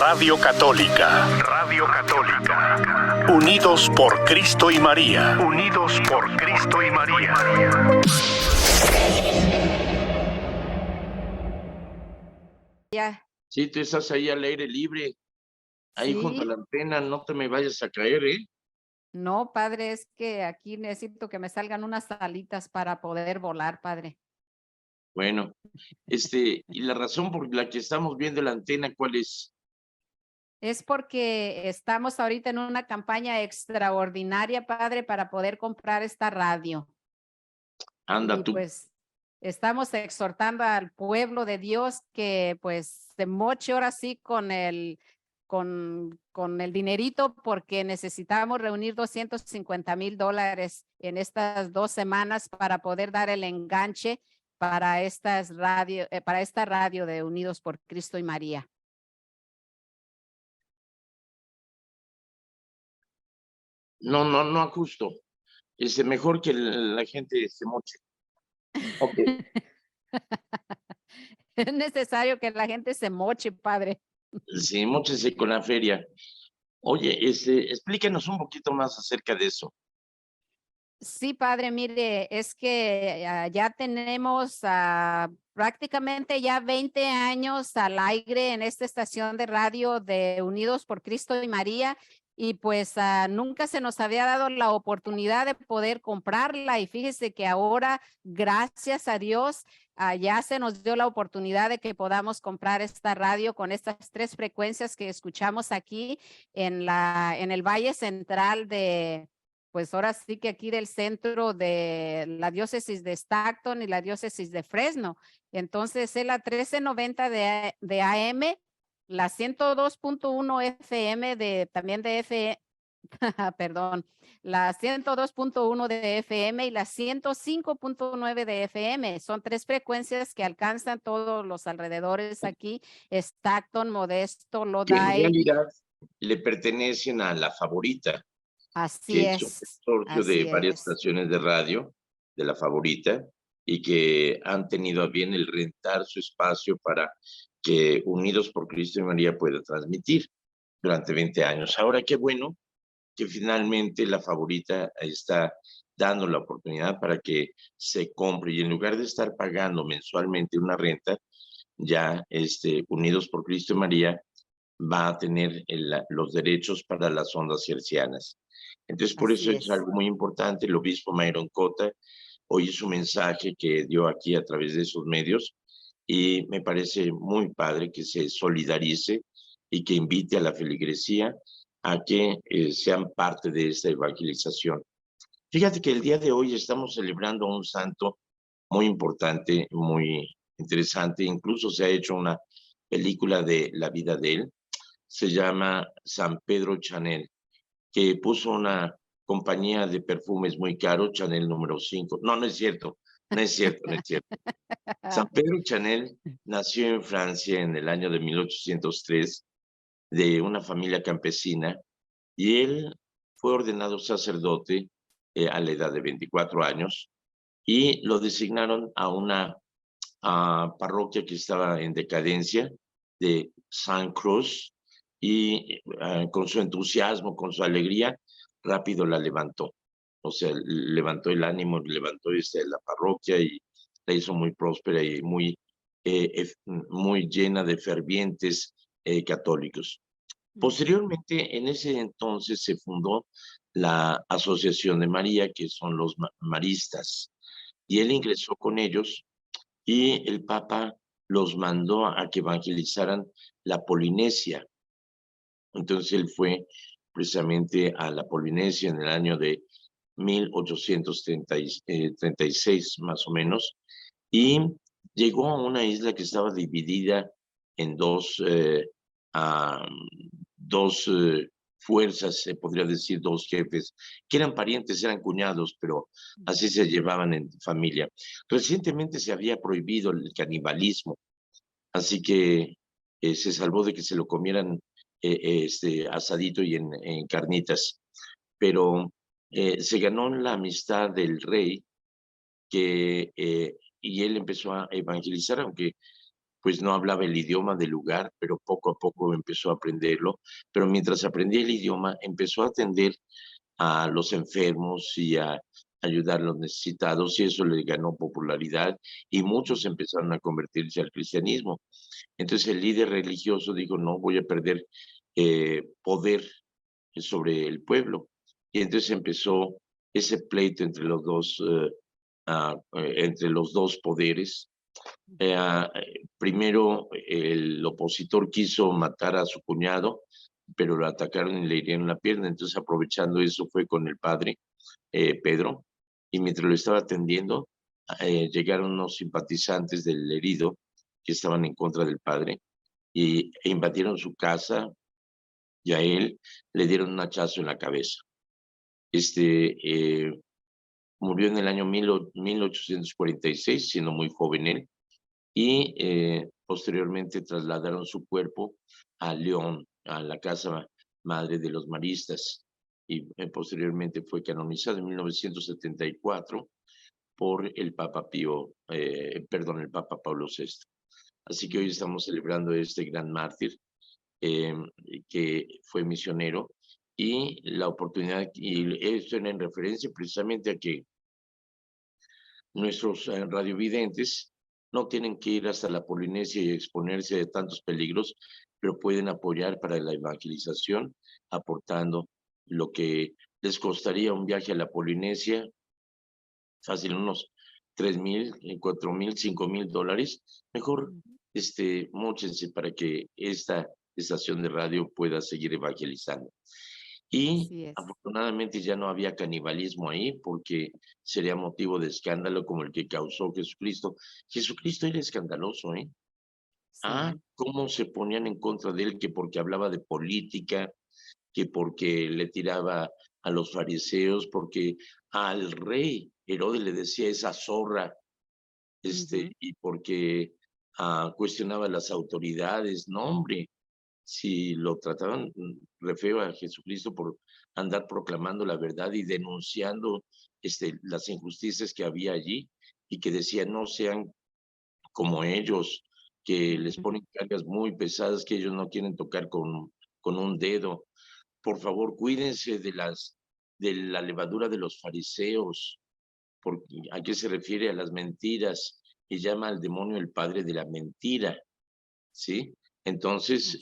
Radio Católica. Radio Católica. Unidos por Cristo y María. Unidos por Cristo y María. Ya. Sí, tú estás ahí al aire libre, ahí Sí. junto a la antena, no te me vayas a caer, ¿eh? No, padre, es que aquí necesito que me salgan unas alitas para poder volar, padre. Bueno, y la razón por la que estamos viendo la antena, ¿cuál es? Es porque estamos ahorita en una campaña extraordinaria, padre, para poder comprar esta radio. Anda Y tú. pues estamos exhortando al pueblo de Dios que pues se moche ahora sí con el dinerito, porque necesitamos reunir $250,000 en estas 2 semanas para poder dar el enganche para esta radio de Unidos por Cristo y María. No ajusto. Mejor que la gente se moche. Ok. Es necesario que la gente se moche, padre. Sí, móchese con la feria. Oye, explíquenos un poquito más acerca de eso. Sí, padre, mire, es que ya tenemos prácticamente ya 20 años al aire en esta estación de radio de Unidos por Cristo y María, y pues nunca se nos había dado la oportunidad de poder comprarla, y fíjese que ahora, gracias a Dios, ya se nos dio la oportunidad de que podamos comprar esta radio con estas 3 frecuencias que escuchamos aquí en el Valle Central pues ahora sí que aquí del centro de la diócesis de Stockton y la diócesis de Fresno. Entonces es la 1390 de AM, la 102.1 FM también de perdón, la 102.1 de FM y la 105.9 de FM. Son 3 frecuencias que alcanzan todos los alrededores aquí, Stockton, Modesto, Que en Lodi. realidad le pertenecen a La Favorita, Así que es un es, consorcio de así varias es. estaciones de radio de La Favorita y que han tenido a bien el rentar su espacio para que Unidos por Cristo y María pueda transmitir durante 20 años. Ahora, qué bueno que finalmente La Favorita está dando la oportunidad para que se compre y en lugar de estar pagando mensualmente una renta, ya Unidos por Cristo y María va a tener los derechos para las ondas hercianas. Entonces, por eso Así es es. algo muy importante. El obispo Myron Cota hoy es un mensaje que dio aquí a través de esos medios y me parece muy padre que se solidarice y que invite a la feligresía a que sean parte de esta evangelización. Fíjate que el día de hoy estamos celebrando a un santo muy importante, muy interesante. Incluso se ha hecho una película de la vida de él. Se llama San Pedro Chanel, que puso una compañía de perfumes muy caro, Chanel número 5. No, no es cierto, no es cierto, no es cierto. San Pedro Chanel nació en Francia en el año de 1803 de una familia campesina y él fue ordenado sacerdote a la edad de 24 años y lo designaron a una parroquia que estaba en decadencia de San Cruz y con su entusiasmo, con su alegría, rápido la levantó. O sea, levantó el ánimo, levantó la parroquia y la hizo muy próspera y muy llena de fervientes católicos. Posteriormente, en ese entonces se fundó la Asociación de María, que son los maristas, y él ingresó con ellos y el Papa los mandó a que evangelizaran la Polinesia. Entonces él fue precisamente a la Polinesia en el año de 1836 más o menos, y llegó a una isla que estaba dividida en dos fuerzas, se podría decir dos jefes, que eran parientes, eran cuñados, pero así se llevaban en familia. Recientemente se había prohibido el canibalismo, así que se salvó de que se lo comieran asadito y en carnitas, pero se ganó la amistad del rey y él empezó a evangelizar, aunque pues no hablaba el idioma del lugar, pero poco a poco empezó a aprenderlo. Pero mientras aprendía el idioma, empezó a atender a los enfermos y a ayudar a los necesitados, y eso le ganó popularidad y muchos empezaron a convertirse al cristianismo. Entonces el líder religioso dijo, no voy a perder poder sobre el pueblo. Y entonces empezó ese pleito entre los dos poderes. Primero, el opositor quiso matar a su cuñado, pero lo atacaron y le hirieron la pierna. Entonces, aprovechando eso, fue con el padre Pedro, y mientras lo estaba atendiendo, llegaron unos simpatizantes del herido que estaban en contra del padre e invadieron su casa, y a él le dieron un hachazo en la cabeza. Murió en el año 1846, siendo muy joven él, y posteriormente trasladaron su cuerpo a León, a la casa madre de los maristas, y posteriormente fue canonizado en 1974 por el Papa el Papa Pablo VI. Así que hoy estamos celebrando este gran mártir que fue misionero, y la oportunidad, y esto era en referencia precisamente a que nuestros radiovidentes no tienen que ir hasta la Polinesia y exponerse de tantos peligros, pero pueden apoyar para la evangelización, aportando lo que les costaría un viaje a la Polinesia, fácil, unos 3,000, 4,000, 5,000 dólares. Mejor móchense para que esta estación de radio pueda seguir evangelizando. Y afortunadamente ya no había canibalismo ahí, porque sería motivo de escándalo como el que causó Jesucristo. Jesucristo era escandaloso, ¿eh? Sí. Cómo se ponían en contra de él, que porque hablaba de política, que porque le tiraba a los fariseos, porque al rey Herodes le decía esa zorra, y porque cuestionaba las autoridades. No, hombre, si lo trataban re feo a Jesucristo por andar proclamando la verdad y denunciando las injusticias que había allí, y que decían no sean como ellos, que les ponen cargas muy pesadas que ellos no quieren tocar con un dedo. Por favor, cuídense de la levadura de los fariseos, porque ¿a qué se refiere? A las mentiras, y llama al demonio el padre de la mentira, ¿sí? Entonces,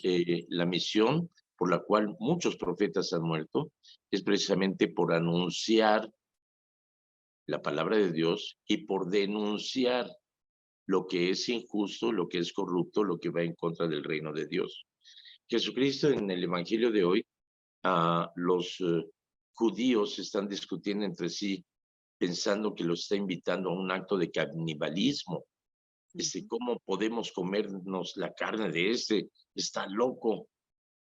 la misión por la cual muchos profetas han muerto es precisamente por anunciar la palabra de Dios y por denunciar lo que es injusto, lo que es corrupto, lo que va en contra del reino de Dios. Jesucristo, en el evangelio de hoy, los judíos están discutiendo entre sí, pensando que los está invitando a un acto de canibalismo. ¿Cómo podemos comernos la carne de Está loco.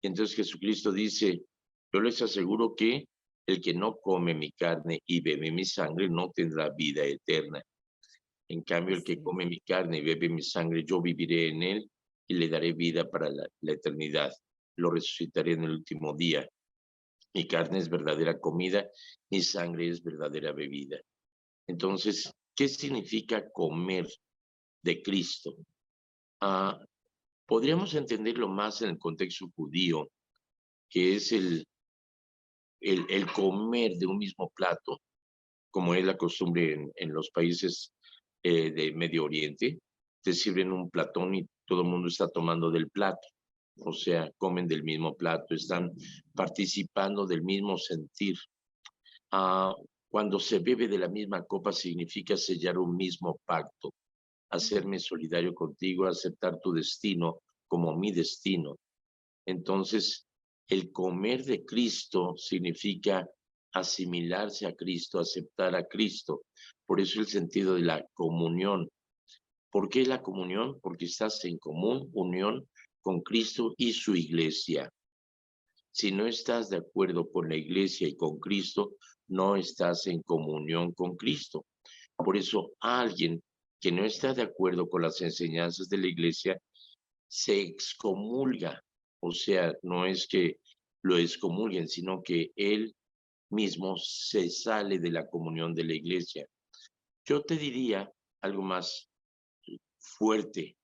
Entonces Jesucristo dice, yo les aseguro que el que no come mi carne y bebe mi sangre no tendrá vida eterna. En cambio, el que come mi carne y bebe mi sangre, yo viviré en él y le daré vida para la eternidad. Lo resucitaré en el último día. Mi carne es verdadera comida, mi sangre es verdadera bebida. Entonces, ¿qué significa comer de Cristo? Podríamos entenderlo más en el contexto judío, que es el comer de un mismo plato, como es la costumbre en los países de Medio Oriente. Te sirven un platón y todo el mundo está tomando del plato. O sea, comen del mismo plato, están participando del mismo sentir. Cuando se bebe de la misma copa significa sellar un mismo pacto, hacerme solidario contigo, aceptar tu destino como mi destino. Entonces, el comer de Cristo significa asimilarse a Cristo, aceptar a Cristo. Por eso el sentido de la comunión. ¿Por qué la comunión? Porque estás en común unión con Cristo y su iglesia. Si no estás de acuerdo con la iglesia y con Cristo, no estás en comunión con Cristo. Por eso alguien que no está de acuerdo con las enseñanzas de la iglesia se excomulga. O sea, no es que lo excomulguen, sino que él mismo se sale de la comunión de la iglesia. Yo te diría algo más fuerte.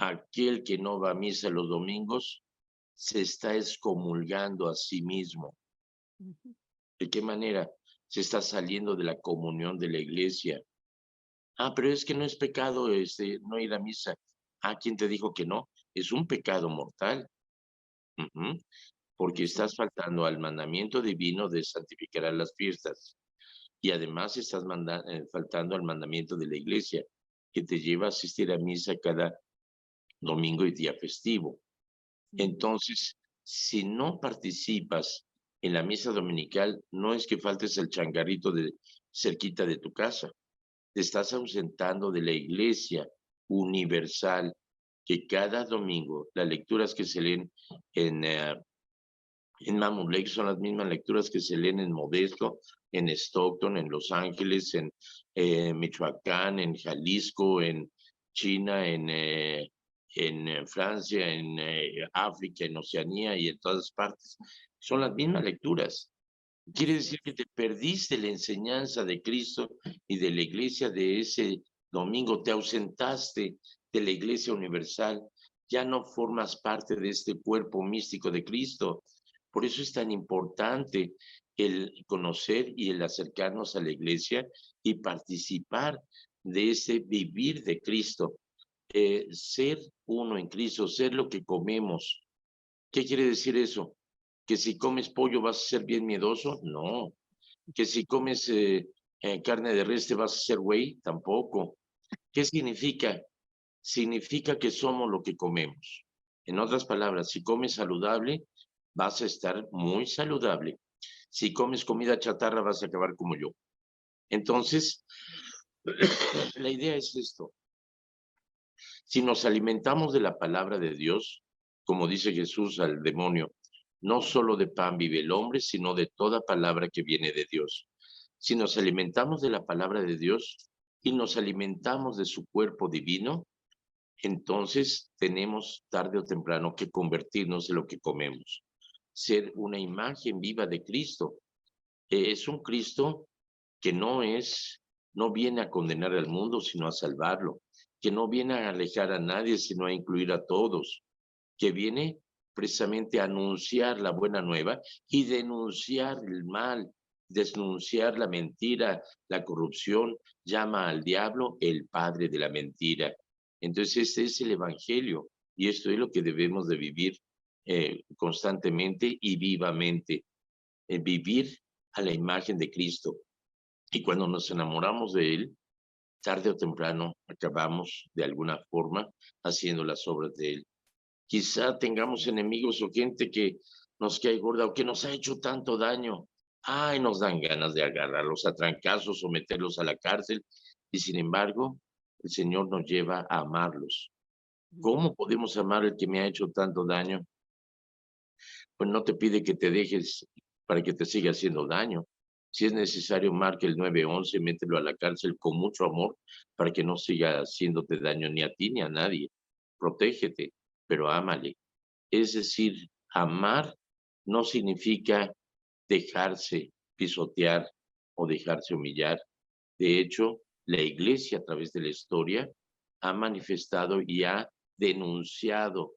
aquel que no va a misa los domingos se está excomulgando a sí mismo. ¿De qué manera? Se está saliendo de la comunión de la iglesia. Ah, pero es que no es pecado no ir a misa. Ah, ¿quién te dijo que no? Es un pecado mortal. Porque estás faltando al mandamiento divino de santificar las fiestas. Y además estás faltando al mandamiento de la iglesia, que te lleva a asistir a misa cada domingo y día festivo. Entonces, si no participas en la misa dominical, no es que faltes el changarrito de cerquita de tu casa. Te estás ausentando de la iglesia universal, que cada domingo las lecturas que se leen en Mammoth Lake son las mismas lecturas que se leen en Modesto, en Stockton, en Los Ángeles, en Michoacán, en Jalisco, en China, en Francia, en África, en Oceanía y en todas partes. Son las mismas lecturas. Quiere decir que te perdiste la enseñanza de Cristo y de la iglesia de ese domingo, te ausentaste de la iglesia universal, ya no formas parte de este cuerpo místico de Cristo. Por eso es tan importante el conocer y el acercarnos a la iglesia y participar de ese vivir de Cristo. Ser uno en Cristo, ser lo que comemos. ¿Qué quiere decir eso? ¿Que si comes pollo vas a ser bien miedoso? No. ¿Que si comes carne de res te vas a ser güey? Tampoco. ¿Qué significa? Significa que somos lo que comemos. En otras palabras, si comes saludable, vas a estar muy saludable. Si comes comida chatarra, vas a acabar como yo. Entonces, la idea es esto. Si nos alimentamos de la palabra de Dios, como dice Jesús al demonio, no solo de pan vive el hombre, sino de toda palabra que viene de Dios. Si nos alimentamos de la palabra de Dios y nos alimentamos de su cuerpo divino, entonces tenemos tarde o temprano que convertirnos en lo que comemos. Ser una imagen viva de Cristo. Es un Cristo que no viene a condenar al mundo, sino a salvarlo, que no viene a alejar a nadie, sino a incluir a todos, que viene precisamente a anunciar la buena nueva y denunciar el mal, denunciar la mentira, la corrupción, llama al diablo el padre de la mentira. Entonces este es el evangelio y esto es lo que debemos de vivir constantemente y vivamente, vivir a la imagen de Cristo. Y cuando nos enamoramos de Él, tarde o temprano acabamos de alguna forma haciendo las obras de Él. Quizá tengamos enemigos o gente que nos cae gorda o que nos ha hecho tanto daño. Ay, nos dan ganas de agarrarlos a trancazos o meterlos a la cárcel. Y sin embargo, el Señor nos lleva a amarlos. ¿Cómo podemos amar al que me ha hecho tanto daño? Pues no te pide que te dejes para que te siga haciendo daño. Si es necesario, marque el 911, mételo a la cárcel con mucho amor para que no siga haciéndote daño ni a ti ni a nadie. Protégete, pero ámale. Es decir, amar no significa dejarse pisotear o dejarse humillar. De hecho, la iglesia a través de la historia ha manifestado y ha denunciado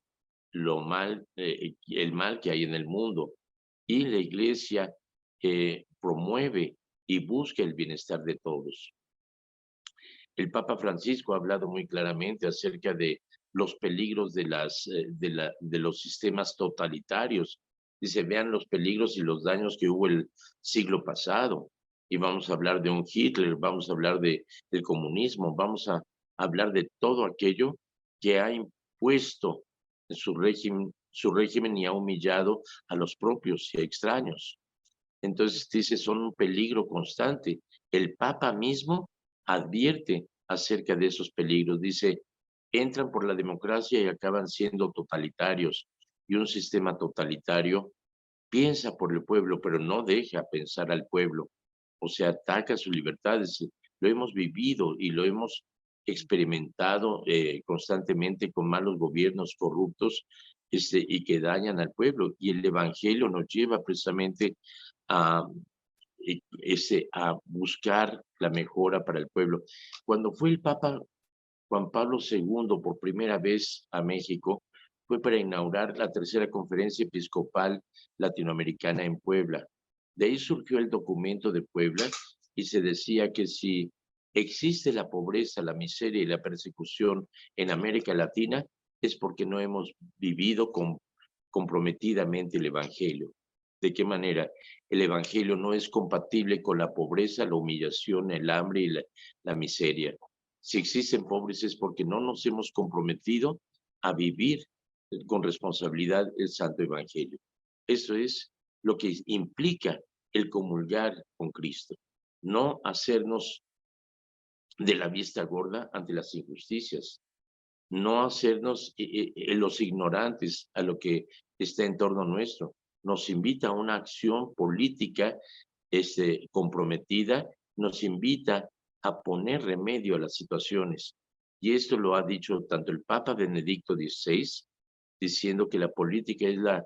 el mal que hay en el mundo. Y la iglesia promueve y busca el bienestar de todos. El Papa Francisco ha hablado muy claramente acerca de los peligros de los sistemas totalitarios. Dice, vean los peligros y los daños que hubo el siglo pasado. Y vamos a hablar de un Hitler, vamos a hablar del comunismo, vamos a hablar de todo aquello que ha impuesto su régimen y ha humillado a los propios y a extraños. Entonces dice, son un peligro constante. El Papa mismo advierte acerca de esos peligros. Dice, entran por la democracia y acaban siendo totalitarios. Y un sistema totalitario piensa por el pueblo, pero no deja pensar al pueblo. O sea, ataca sus libertades. Lo hemos vivido y lo hemos experimentado constantemente con malos gobiernos corruptos y que dañan al pueblo. Y el evangelio nos lleva precisamente a buscar la mejora para el pueblo. Cuando fue el Papa Juan Pablo II por primera vez a México fue para inaugurar la tercera conferencia episcopal latinoamericana en Puebla. De ahí surgió el documento de Puebla y se decía que si existe la pobreza, la miseria y la persecución en América Latina es porque no hemos vivido comprometidamente el Evangelio. ¿De qué manera? El Evangelio no es compatible con la pobreza, la humillación, el hambre y la miseria. Si existen pobres es porque no nos hemos comprometido a vivir con responsabilidad el Santo Evangelio. Eso es lo que implica el comulgar con Cristo. No hacernos de la vista gorda ante las injusticias. No hacernos los ignorantes a lo que está en torno nuestro. Nos invita a una acción política comprometida, nos invita a poner remedio a las situaciones. Y esto lo ha dicho tanto el Papa Benedicto XVI, diciendo que la política es la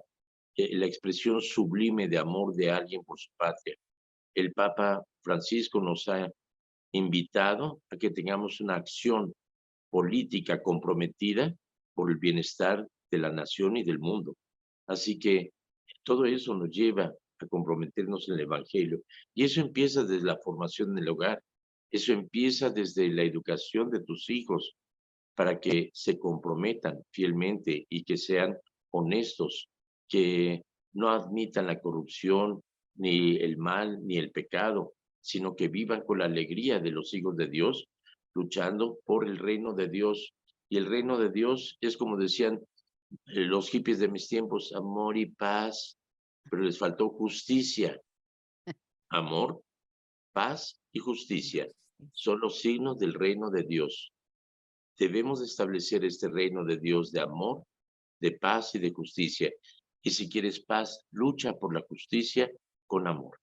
expresión sublime de amor de alguien por su patria. El Papa Francisco nos ha invitado a que tengamos una acción política comprometida por el bienestar de la nación y del mundo. Así que todo eso nos lleva a comprometernos en el Evangelio. Y eso empieza desde la formación en el hogar. Eso empieza desde la educación de tus hijos para que se comprometan fielmente y que sean honestos, que no admitan la corrupción, ni el mal, ni el pecado, sino que vivan con la alegría de los hijos de Dios, luchando por el reino de Dios. Y el reino de Dios es como decían los hippies de mis tiempos, amor y paz, pero les faltó justicia. Amor, paz y justicia son los signos del reino de Dios. Debemos establecer este reino de Dios de amor, de paz y de justicia. Y si quieres paz, lucha por la justicia con amor.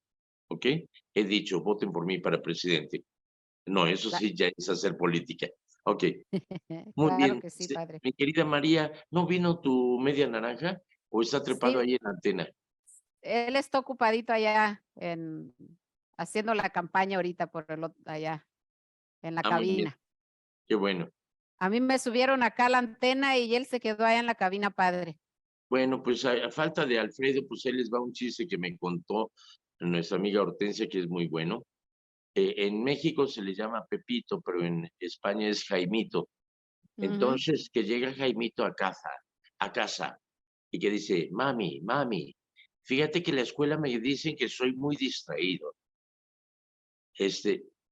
¿Ok? He dicho, voten por mí para presidente. No, eso sí ya es hacer política. Ok. Muy Claro bien. que sí, padre. Mi querida María, ¿no vino tu media naranja o está trepado Sí, ahí en la antena? él está ocupadito allá haciendo la campaña ahorita por allá en la Ah, muy bien. cabina. Qué bueno. A mí me subieron acá a la antena y él se quedó allá en la cabina, padre. Bueno, pues a falta de Alfredo, pues ahí les va un chiste que me contó nuestra amiga Hortensia, que es muy bueno. En México se le llama Pepito, pero en España es Jaimito. Entonces, que llega Jaimito a casa, y que dice, mami, fíjate que en la escuela me dicen que soy muy distraído.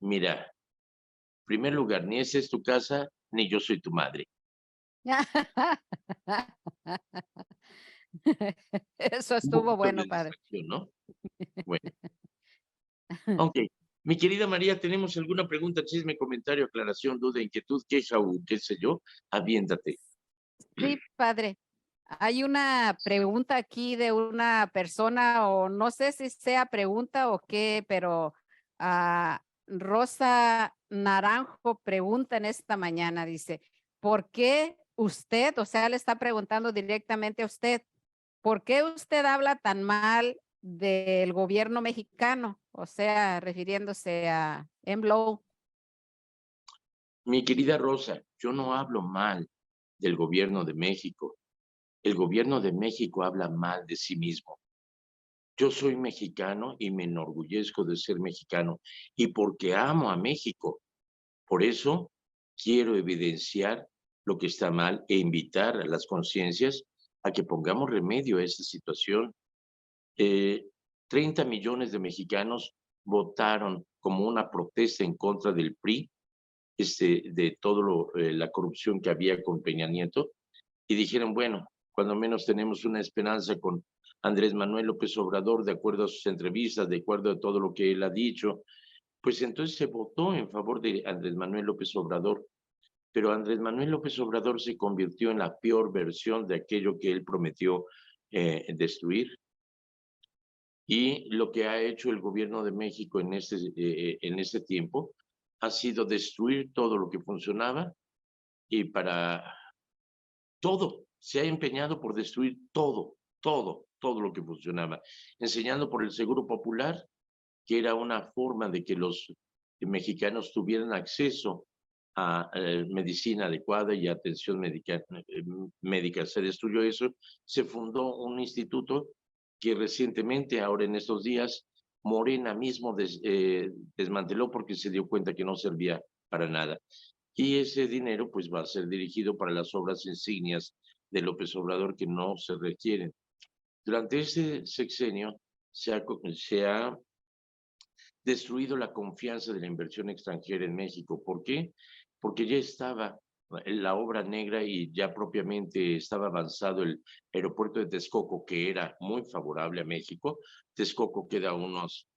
Mira, en primer lugar, ni esa es tu casa, ni yo soy tu madre. Eso Un estuvo poquito bueno, de padre. distracción, ¿no? Bueno, ok. Mi querida María, ¿tenemos alguna pregunta, chisme, comentario, aclaración, duda, inquietud, queja o qué sé yo? Aviéntate. Sí, padre. Hay una pregunta aquí de una persona, o no sé si sea pregunta o qué, pero Rosa Naranjo pregunta en esta mañana, dice, ¿por qué usted, o sea, le está preguntando directamente a usted, ¿por qué usted habla tan mal del gobierno mexicano? O sea, refiriéndose a MLO. Mi querida Rosa, yo no hablo mal del gobierno de México. El gobierno de México habla mal de sí mismo. Yo soy mexicano y me enorgullezco de ser mexicano y porque amo a México. Por eso quiero evidenciar lo que está mal e invitar a las conciencias a que pongamos remedio a esta situación. 30 millones de mexicanos votaron como una protesta en contra del PRI, de toda la corrupción que había con Peña Nieto, y dijeron, bueno, cuando menos tenemos una esperanza con Andrés Manuel López Obrador, de acuerdo a sus entrevistas, de acuerdo a todo lo que él ha dicho, pues entonces se votó en favor de Andrés Manuel López Obrador. Pero Andrés Manuel López Obrador se convirtió en la peor versión de aquello que él prometió destruir. Y lo que ha hecho el gobierno de México en este tiempo ha sido destruir todo lo que funcionaba y para todo, se ha empeñado por destruir todo lo que funcionaba, enseñando por el Seguro Popular, que era una forma de que los mexicanos tuvieran acceso a medicina adecuada y atención médica. Se destruyó eso, se fundó un instituto que recientemente, ahora en estos días, Morena mismo desmanteló porque se dio cuenta que no servía para nada. Y ese dinero pues va a ser dirigido para las obras insignias de López Obrador que no se requieren. Durante ese sexenio se ha destruido la confianza de la inversión extranjera en México. ¿Por qué? Porque ya estaba la obra negra y ya propiamente estaba avanzado el aeropuerto de Texcoco, que era muy favorable a México. Texcoco queda a unos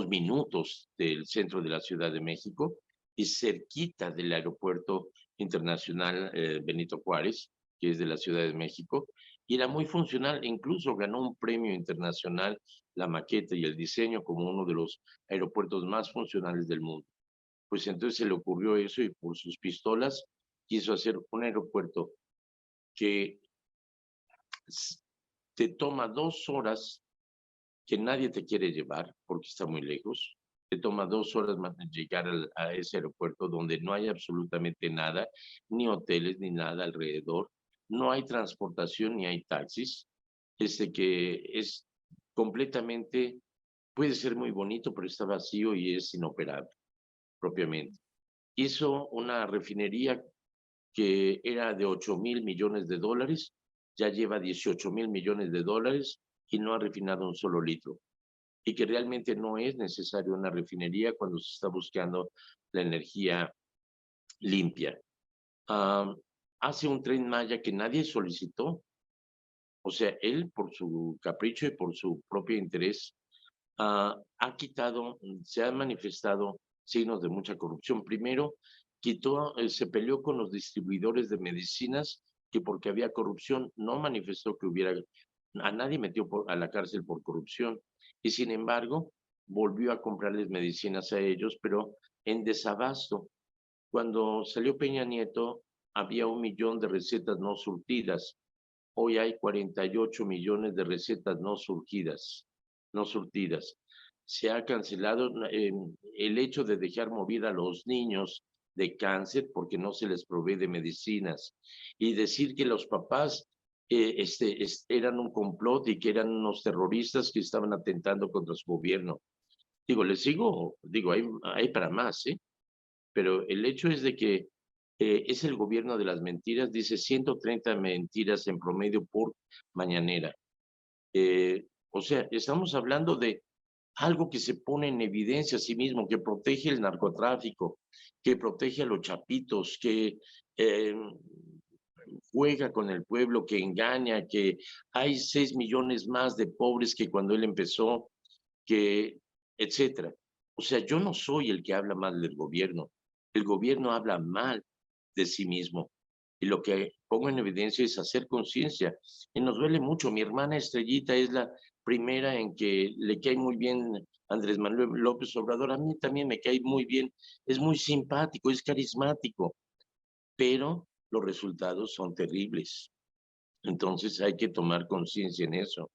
minutos del centro de la Ciudad de México y cerquita del aeropuerto internacional Benito Juárez, que es de la Ciudad de México, y era muy funcional, incluso ganó un premio internacional la maqueta y el diseño como uno de los aeropuertos más funcionales del mundo. Pues entonces se le ocurrió eso y por sus pistolas quiso hacer un aeropuerto que te toma 2 horas, que nadie te quiere llevar porque está muy lejos. Te toma 2 horas más llegar a ese aeropuerto donde no hay absolutamente nada, ni hoteles, ni nada alrededor. No hay transportación ni hay taxis. Que es completamente, puede ser muy bonito, pero está vacío y es inoperable propiamente. Hizo una refinería que era de 8,000 millones de dólares, ya lleva 18,000 millones de dólares y no ha refinado un solo litro. Y que realmente no es necesario una refinería cuando se está buscando la energía limpia. Hace un Tren Maya que nadie solicitó. O sea, él por su capricho y por su propio interés se han manifestado signos de mucha corrupción. Primero, se peleó con los distribuidores de medicinas que porque había corrupción no manifestó que a nadie metió a la cárcel por corrupción y sin embargo volvió a comprarles medicinas a ellos, pero en desabasto. Cuando salió Peña Nieto había 1 millón de recetas no surtidas. Hoy hay 48 millones de recetas no surtidas. Se ha cancelado el hecho de dejar morir a los niños de cáncer porque no se les provee de medicinas y decir que los papás eran un complot y que eran unos terroristas que estaban atentando contra su gobierno. Hay para más, ¿eh? Pero el hecho es de que es el gobierno de las mentiras, dice 130 mentiras en promedio por mañanera. O sea, estamos hablando de algo que se pone en evidencia a sí mismo, que protege el narcotráfico, que protege a los chapitos, que juega con el pueblo, que engaña, que hay 6 millones más de pobres que cuando él empezó, etcétera. O sea, yo no soy el que habla mal del gobierno. El gobierno habla mal de sí mismo. Y lo que pongo en evidencia es hacer conciencia. Y nos duele mucho. Mi hermana Estrellita es la primera en que le cae muy bien Andrés Manuel López Obrador. A mí también me cae muy bien. Es muy simpático, es carismático, pero los resultados son terribles. Entonces hay que tomar conciencia en eso.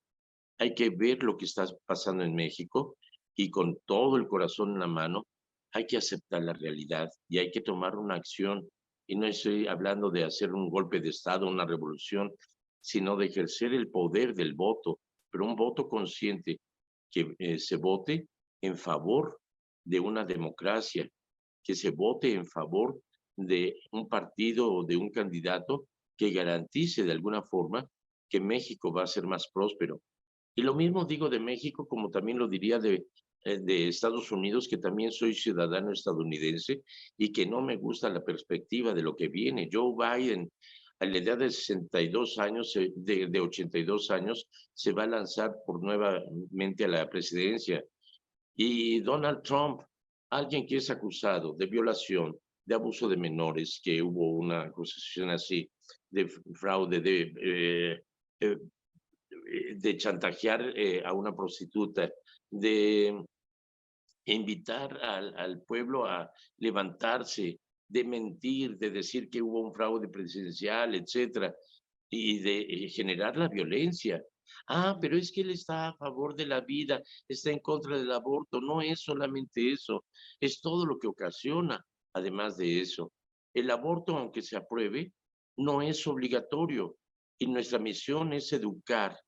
Hay que ver lo que está pasando en México y con todo el corazón en la mano hay que aceptar la realidad y hay que tomar una acción. Y no estoy hablando de hacer un golpe de Estado, una revolución, sino de ejercer el poder del voto, pero un voto consciente que se vote en favor de una democracia, que se vote en favor de un partido o de un candidato que garantice de alguna forma que México va a ser más próspero. Y lo mismo digo de México, como también lo diría de Estados Unidos, que también soy ciudadano estadounidense y que no me gusta la perspectiva de lo que viene. Joe Biden, a la edad de 62 años, de 82 años, se va a lanzar nuevamente a la presidencia. Y Donald Trump, alguien que es acusado de violación, de abuso de menores, que hubo una acusación así, de fraude, de chantajear a una prostituta, de invitar al pueblo a levantarse, de mentir, de decir que hubo un fraude presidencial, etcétera, y de generar la violencia. Pero es que él está a favor de la vida, está en contra del aborto. No es solamente eso, es todo lo que ocasiona. Además de eso, el aborto, aunque se apruebe, no es obligatorio y nuestra misión es educar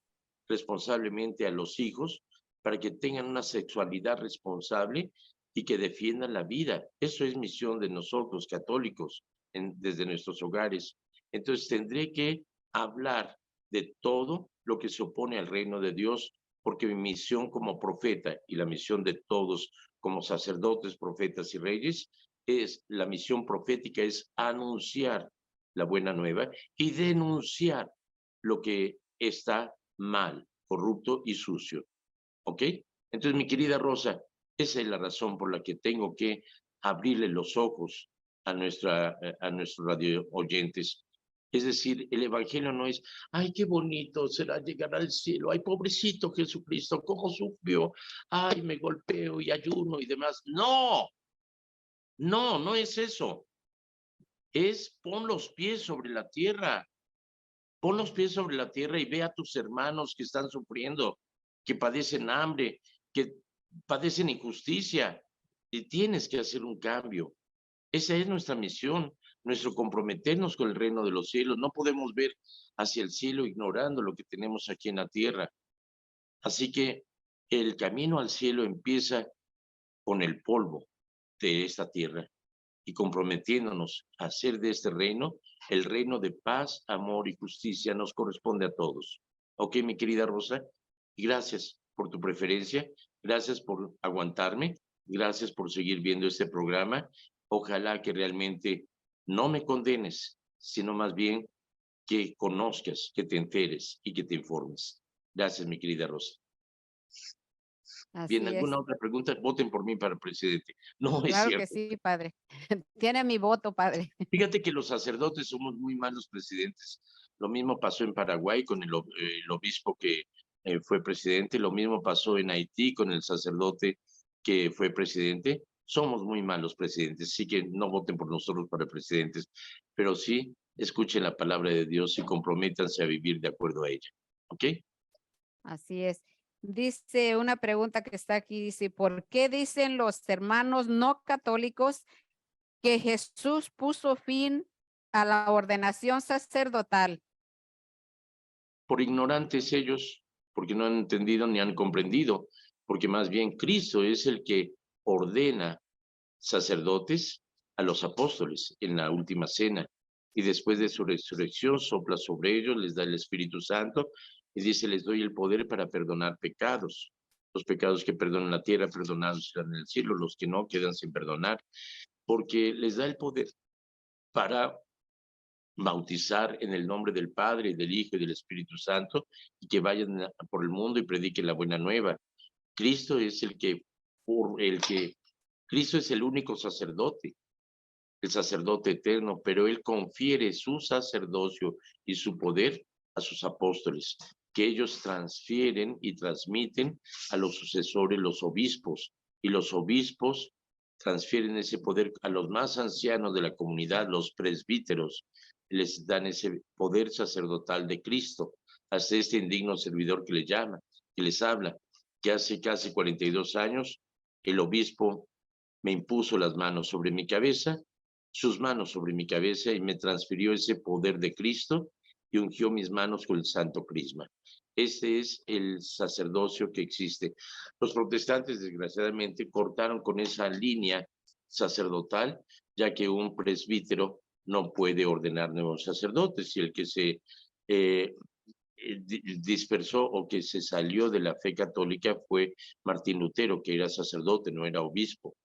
responsablemente a los hijos para que tengan una sexualidad responsable y que defiendan la vida. Eso es misión de nosotros, católicos, desde nuestros hogares. Entonces tendré que hablar de todo lo que se opone al reino de Dios, porque mi misión como profeta y la misión de todos como sacerdotes, profetas y reyes, la misión profética es anunciar la buena nueva y denunciar lo que está mal, corrupto y sucio. ¿Ok? Entonces, mi querida Rosa, esa es la razón por la que tengo que abrirle los ojos a nuestros radio oyentes. Es decir, el evangelio no es, ay, qué bonito será llegar al cielo, ay, pobrecito Jesucristo, cómo sufrió, ay, me golpeo y ayuno y demás. No, no, no es eso. Es pon los pies sobre la tierra. Pon los pies sobre la tierra y ve a tus hermanos que están sufriendo, que padecen hambre, que padecen injusticia. Y tienes que hacer un cambio. Esa es nuestra misión, nuestro comprometernos con el reino de los cielos. No podemos ver hacia el cielo ignorando lo que tenemos aquí en la tierra. Así que el camino al cielo empieza con el polvo de esta tierra y comprometiéndonos a hacer de este reino el reino de paz, amor y justicia nos corresponde a todos. Ok, mi querida Rosa, y gracias por tu preferencia, gracias por aguantarme, gracias por seguir viendo este programa. Ojalá que realmente no me condenes, sino más bien que conozcas, que te enteres y que te informes. Gracias, mi querida Rosa. Bien, Así ¿alguna es. otra pregunta? Voten por mí para presidente. No es Claro que cierto. sí, padre. Tiene mi voto, padre. Fíjate que los sacerdotes somos muy malos presidentes. Lo mismo pasó en Paraguay con el obispo que fue presidente, lo mismo pasó en Haití con el sacerdote que fue presidente. Somos muy malos presidentes, así que no voten por nosotros para presidentes, pero sí escuchen la palabra de Dios y comprométanse a vivir de acuerdo a ella. ¿Ok? Así es. Dice una pregunta que está aquí, dice, ¿por qué dicen los hermanos no católicos que Jesús puso fin a la ordenación sacerdotal? Por ignorantes ellos, porque no han entendido ni han comprendido, porque más bien Cristo es el que ordena sacerdotes a los apóstoles en la última cena, y después de su resurrección sopla sobre ellos, les da el Espíritu Santo y dice, les doy el poder para perdonar pecados. Los pecados que perdonan la tierra, perdonados serán en el cielo, los que no quedan sin perdonar, porque les da el poder para bautizar en el nombre del Padre, del Hijo y del Espíritu Santo, y que vayan por el mundo y prediquen la buena nueva. Cristo es Cristo es el único sacerdote, el sacerdote eterno, pero él confiere su sacerdocio y su poder a sus apóstoles, que ellos transfieren y transmiten a los sucesores, los obispos, y los obispos transfieren ese poder a los más ancianos de la comunidad, los presbíteros, les dan ese poder sacerdotal de Cristo, hasta este indigno servidor que le llama, que les habla, que hace casi 42 años el obispo me impuso las manos sobre mi cabeza, sus manos sobre mi cabeza y me transfirió ese poder de Cristo y ungió mis manos con el santo crisma. Ese es el sacerdocio que existe. Los protestantes, desgraciadamente, cortaron con esa línea sacerdotal, ya que un presbítero no puede ordenar nuevos sacerdotes y el que se dispersó o que se salió de la fe católica fue Martín Lutero, que era sacerdote, no era obispo.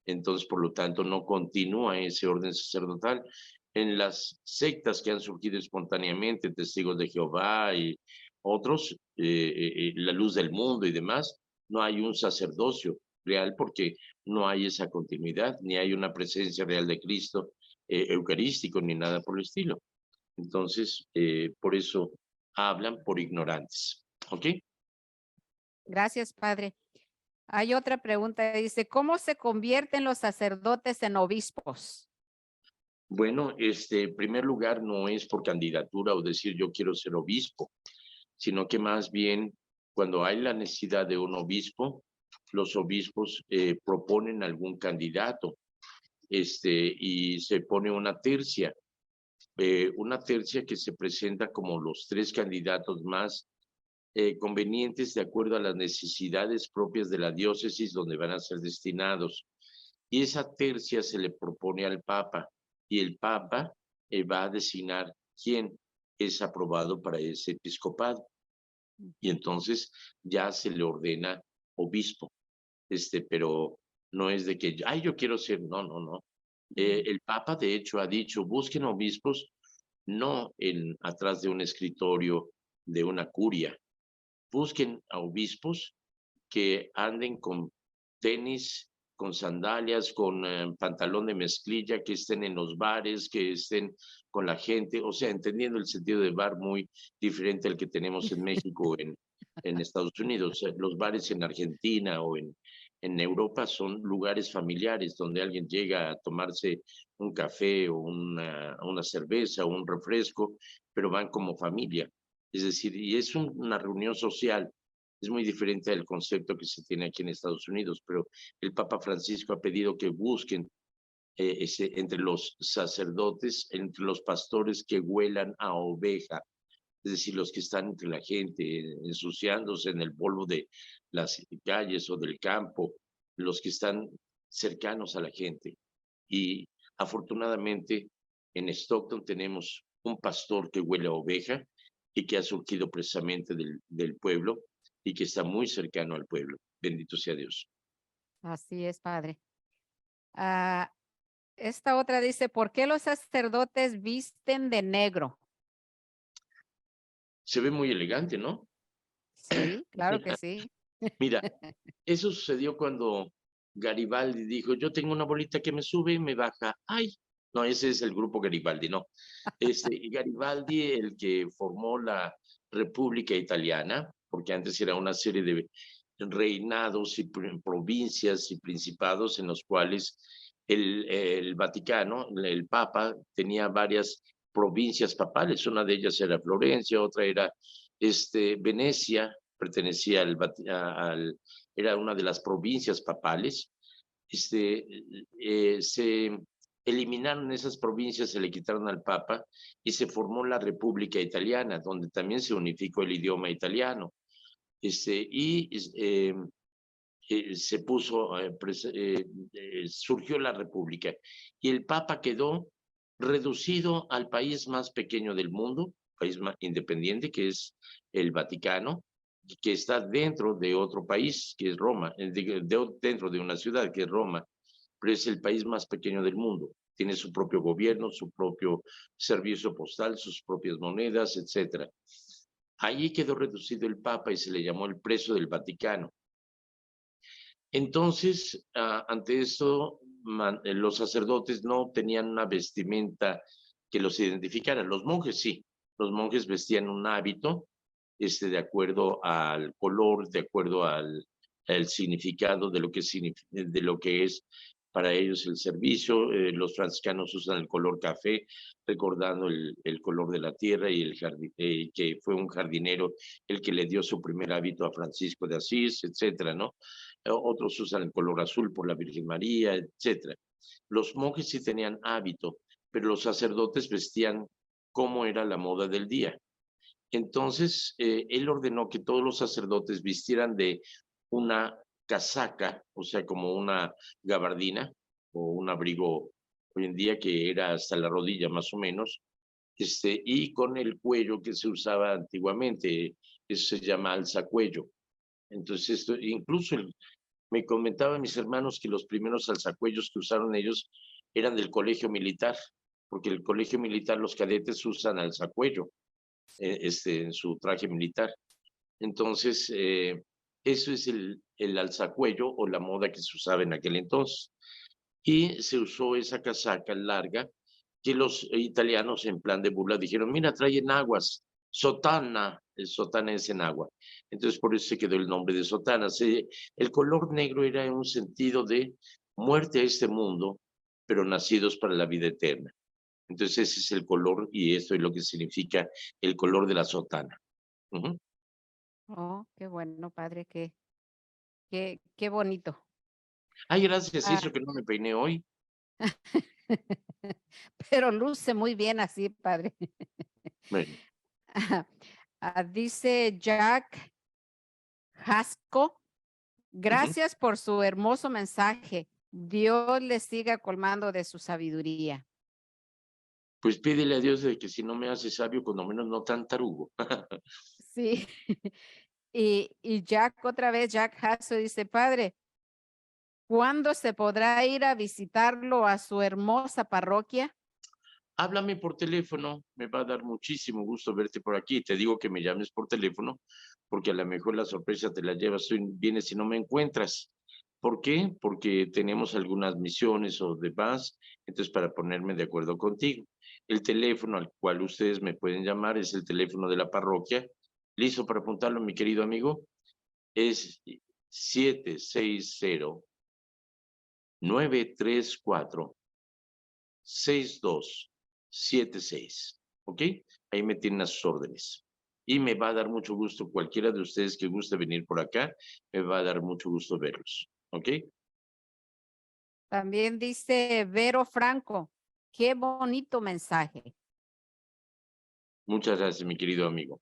Entonces, por lo tanto, no continúa ese orden sacerdotal. En las sectas que han surgido espontáneamente, Testigos de Jehová y otros, la Luz del Mundo y demás, no hay un sacerdocio real porque no hay esa continuidad, ni hay una presencia real de Cristo eucarístico, ni nada por el estilo. Entonces, por eso hablan por ignorantes. ¿Ok? Gracias, padre. Hay otra pregunta, dice, ¿cómo se convierten los sacerdotes en obispos? Bueno, en primer lugar, no es por candidatura o decir yo quiero ser obispo, sino que más bien cuando hay la necesidad de un obispo, los obispos proponen algún candidato. y se pone una tercia que se presenta como los 3 candidatos más convenientes de acuerdo a las necesidades propias de la diócesis donde van a ser destinados. Y esa tercia se le propone al Papa, y el Papa va a designar quién es aprobado para ese episcopado. Y entonces ya se le ordena obispo, pero no es de que, ay, yo quiero ser, no, no, no. El Papa, de hecho, ha dicho, busquen obispos no atrás de un escritorio de una curia, busquen a obispos que anden con tenis, con sandalias, con pantalón de mezclilla, que estén en los bares, que estén con la gente, o sea, entendiendo el sentido de bar muy diferente al que tenemos en México, en Estados Unidos. Los bares en Argentina o en Europa son lugares familiares donde alguien llega a tomarse un café o una cerveza o un refresco, pero van como familia. Es decir, y es una reunión social. Es muy diferente al concepto que se tiene aquí en Estados Unidos, pero el Papa Francisco ha pedido que busquen entre los sacerdotes, entre los pastores que huelan a oveja, es decir, los que están entre la gente, ensuciándose en el polvo de las calles o del campo, los que están cercanos a la gente. Y afortunadamente en Stockton tenemos un pastor que huele a oveja y que ha surgido precisamente del pueblo y que está muy cercano al pueblo. Bendito sea Dios. Así es, padre. Esta otra dice, ¿por qué los sacerdotes visten de negro? Se ve muy elegante, ¿no? Sí, claro que sí. Mira, eso sucedió cuando Garibaldi dijo, yo tengo una bolita que me sube y me baja. ¡Ay! No, ese es el grupo Garibaldi, no. Garibaldi, el que formó la República Italiana, porque antes era una serie de reinados y provincias y principados en los cuales el Vaticano, el Papa, tenía varias provincias papales. Una de ellas era Florencia, otra era Venecia, pertenecía era una de las provincias papales. Se eliminaron esas provincias, se le quitaron al Papa y se formó la República Italiana, donde también se unificó el idioma italiano. Se puso, surgió la República y el Papa quedó reducido al país más pequeño del mundo, país más independiente, que es el Vaticano, que está dentro de otro país, que es Roma, dentro de una ciudad, que es Roma, pero es el país más pequeño del mundo. Tiene su propio gobierno, su propio servicio postal, sus propias monedas, etc. Allí quedó reducido el Papa y se le llamó el preso del Vaticano. Entonces, ante eso, los sacerdotes no tenían una vestimenta que los identificara. Los monjes sí, los monjes vestían un hábito de acuerdo al color, de acuerdo al significado de lo que es para ellos el servicio. Los franciscanos usan el color café, recordando el color de la tierra y que fue un jardinero el que le dio su primer hábito a Francisco de Asís, etcétera, ¿no? Otros usan el color azul por la Virgen María, etcétera. Los monjes sí tenían hábito, pero los sacerdotes vestían como era la moda del día. Entonces, él ordenó que todos los sacerdotes vistieran de una casaca, o sea, como una gabardina o un abrigo hoy en día que era hasta la rodilla más o menos, y con el cuello que se usaba antiguamente, eso se llama alzacuello. Entonces, incluso me comentaban mis hermanos que los primeros alzacuellos que usaron ellos eran del colegio militar, porque el colegio militar, los cadetes usan alzacuello en su traje militar. Entonces, eso es el alzacuello o la moda que se usaba en aquel entonces. Y se usó esa casaca larga que los italianos en plan de burla dijeron, mira, traen aguas, sotana, el sotana es en agua. Entonces por eso se quedó el nombre de sotana. El color negro era en un sentido de muerte a este mundo, pero nacidos para la vida eterna. Entonces ese es el color y esto es lo que significa el color de la sotana. Oh, qué bueno, padre, qué bonito. Ay, gracias, eso que no me peiné hoy. Pero luce muy bien así, padre. Bueno, Dice Jack Hasco, gracias por su hermoso mensaje. Dios le siga colmando de su sabiduría. pues pídele a Dios de que si no me hace sabio, cuando menos no tan tarugo. Sí. Y Jack, otra vez, Jack Hasso dice, padre, ¿cuándo se podrá ir a visitarlo a su hermosa parroquia? Háblame por teléfono, me va a dar muchísimo gusto verte por aquí. Te digo que me llames por teléfono, porque a lo mejor la sorpresa te la llevas, vienes si no me encuentras. ¿Por qué? Porque tenemos algunas misiones o demás, entonces para ponerme de acuerdo contigo. El teléfono al cual ustedes me pueden llamar es el teléfono de la parroquia. ¿Listo para apuntarlo, mi querido amigo? Es 760-934-6276. ¿Ok? Ahí me tienen a sus órdenes. Y me va a dar mucho gusto, cualquiera de ustedes que guste venir por acá, me va a dar mucho gusto verlos. ¿Ok? También dice Vero Franco, qué bonito mensaje. Muchas gracias, mi querido amigo.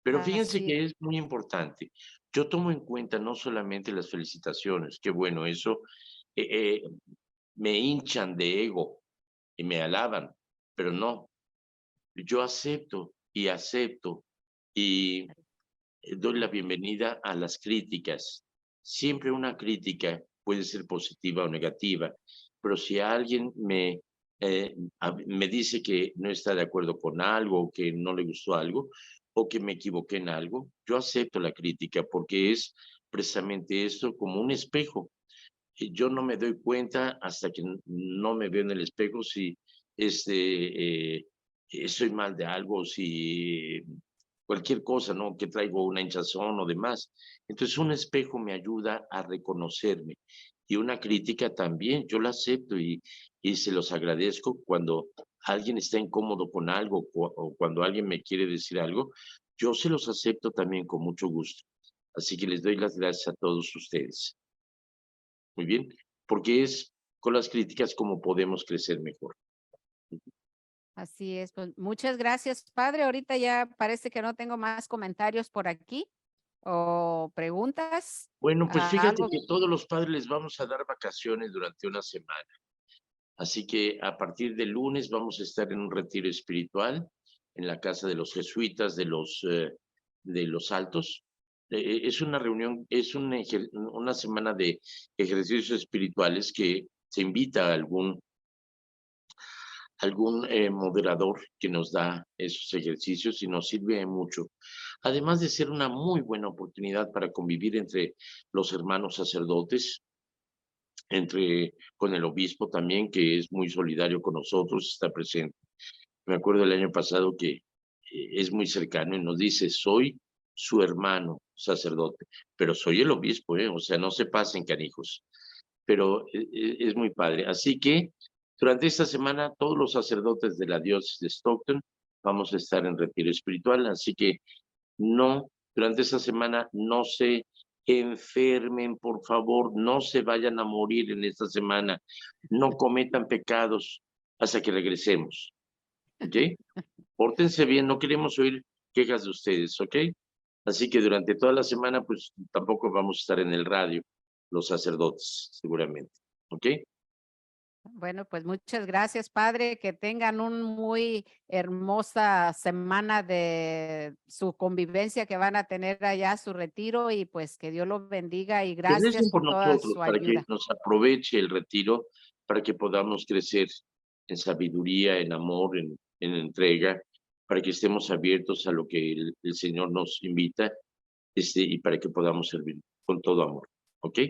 Pero fíjense Así, que es muy importante. Yo tomo en cuenta no solamente las felicitaciones, que bueno, eso me hinchan de ego y me alaban, pero no, yo acepto y doy la bienvenida a las críticas. Siempre una crítica puede ser positiva o negativa, pero si alguien me dice que no está de acuerdo con algo, o que no le gustó algo, o que me equivoqué en algo, yo acepto la crítica porque es precisamente esto como un espejo. Yo no me doy cuenta hasta que no me veo en el espejo si estoy mal de algo, si cualquier cosa, ¿no? Que traigo una hinchazón o demás. Entonces un espejo me ayuda a reconocerme y una crítica también, yo la acepto y se los agradezco cuando alguien está incómodo con algo o cuando alguien me quiere decir algo, yo se los acepto también con mucho gusto. Así que les doy las gracias a todos ustedes. Muy bien, porque es con las críticas como podemos crecer mejor. así es. Pues, muchas gracias, padre. Ahorita ya parece que no tengo más comentarios por aquí o preguntas. Bueno, pues fíjate Algo. que todos los padres les vamos a dar vacaciones durante una semana. Así que a partir del lunes vamos a estar en un retiro espiritual en la casa de los jesuitas de los Altos. Es una reunión, es una semana de ejercicios espirituales que se invita a algún moderador que nos da esos ejercicios y nos sirve mucho. Además de ser una muy buena oportunidad para convivir entre los hermanos sacerdotes, con el obispo también, que es muy solidario con nosotros, está presente. Me acuerdo el año pasado que es muy cercano y nos dice, soy su hermano sacerdote, pero soy el obispo, o sea, no se pasen, canijos. Pero es muy padre. Así que durante esta semana todos los sacerdotes de la diócesis de Stockton vamos a estar en retiro espiritual, así que durante esta semana no se enfermen, por favor, no se vayan a morir en esta semana, no cometan pecados hasta que regresemos, ¿ok? Pórtense bien, no queremos oír quejas de ustedes, ¿ok? Así que durante toda la semana, pues tampoco vamos a estar en el radio, los sacerdotes, seguramente, ¿ok? Bueno, pues muchas gracias, padre. Que tengan una muy hermosa semana de su convivencia que van a tener allá, su retiro, y pues que Dios los bendiga y Que gracias recen por por toda nosotros su para que ayuda. nos aproveche el retiro, para que podamos crecer en sabiduría, en amor, en entrega, para que estemos abiertos a lo que el Señor nos invita, y para que podamos servir con todo amor, ¿ok?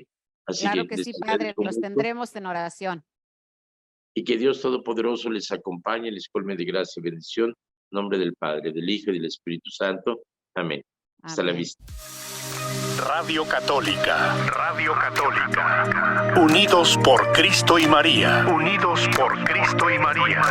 Así Claro que que les sí, padre, agradezco los mucho tendremos en oración. y que Dios Todopoderoso les acompañe, les colme de gracia y bendición. En nombre del Padre, del Hijo y del Espíritu Santo. Amén. Hasta la Amén. vista. Radio Católica. Radio Católica. Unidos por Cristo y María. Unidos por Cristo y María.